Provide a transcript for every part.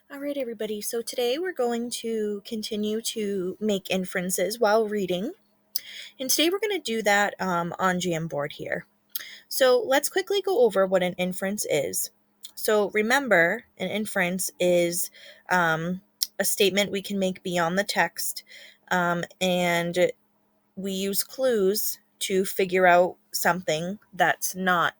All right, everybody. So today we're going to continue to make inferences while reading. And today we're going to do that on Jamboard here. So let's quickly go over what an inference is. So remember, an inference is a statement we can make beyond the text, and we use clues to figure out something that's not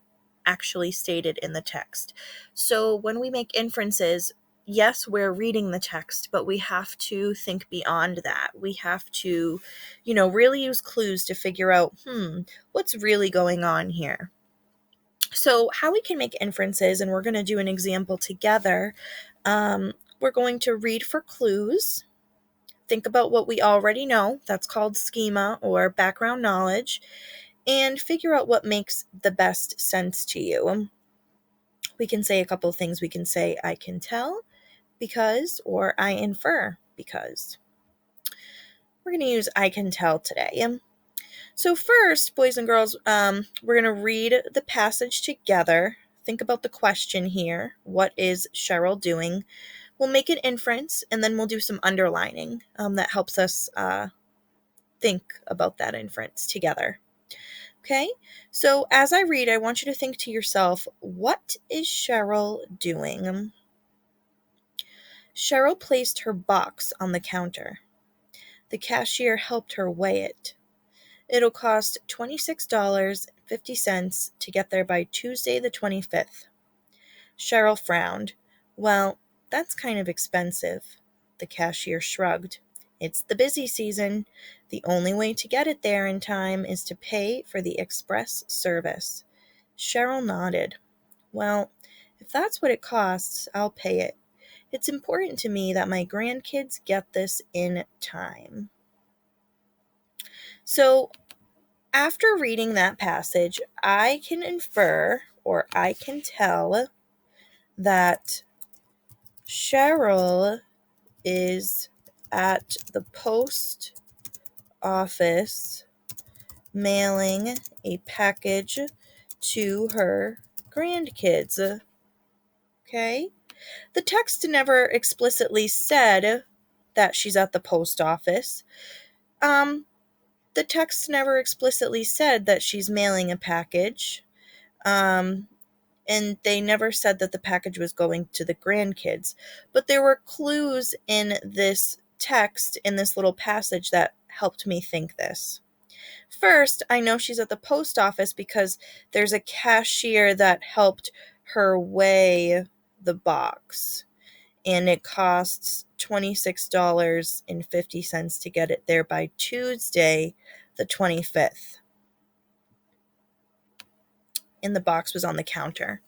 actually stated in the text. So when we make inferences, yes, we're reading the text, but we have to think beyond that. We have to, really use clues to figure out, what's really going on here. So, how we can make inferences, and we're going to do an example together. We're going to read for clues. Think about what we already know. That's called schema or background knowledge. And figure out what makes the best sense to you. We can say a couple of things. We can say, I can tell because, or I infer because. We're going to use I can tell today. So first, boys and girls, we're going to read the passage together. Think about the question here. What is Cheryl doing? We'll make an inference, and then we'll do some underlining that helps us think about that inference together. Okay, so as I read, I want you to think to yourself, what is Cheryl doing? Cheryl placed her box on the counter. The cashier helped her weigh it. It'll cost $26.50 to get there by Tuesday the 25th. Cheryl frowned. Well, that's kind of expensive. The cashier shrugged. It's the busy season. The only way to get it there in time is to pay for the express service. Cheryl nodded. Well, if that's what it costs, I'll pay it. It's important to me that my grandkids get this in time. So, after reading that passage, I can infer or I can tell that Cheryl is at the post office mailing a package to her grandkids. Okay? The text never explicitly said that she's at the post office. The text never explicitly said that she's mailing a package. And they never said that the package was going to the grandkids. But there were clues in this text, in this little passage, that helped me think this. First, I know she's at the post office because there's a cashier that helped her weigh the box. And it costs $26.50 to get it there by Tuesday, the 25th. And the box was on the counter.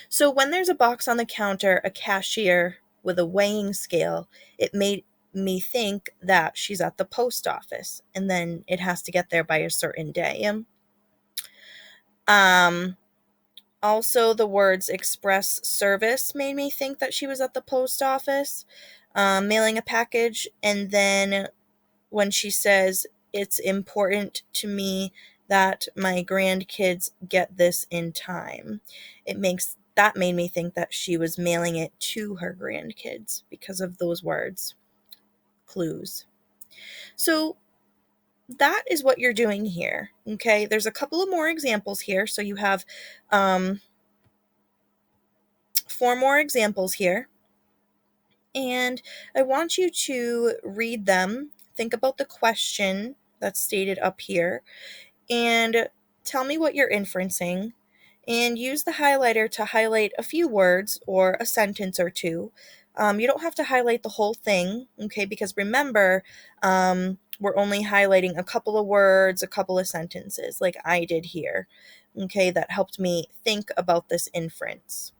So when there's a box on the counter, a cashier with a weighing scale, it made me think that she's at the post office, and then it has to get there by a certain day. Also, the words express service made me think that she was at the post office, mailing a package. And then when she says, it's important to me that my grandkids get this in time, that made me think that she was mailing it to her grandkids because of those words, clues. So that is what you're doing here. Okay, there's a couple of more examples here. So you have 4 more examples here. And I want you to read them, think about the question that's stated up here, and tell me what you're inferencing, and use the highlighter to highlight a few words or a sentence or two. You don't have to highlight the whole thing, okay, because remember, we're only highlighting a couple of words, a couple of sentences, like I did here, okay, that helped me think about this inference.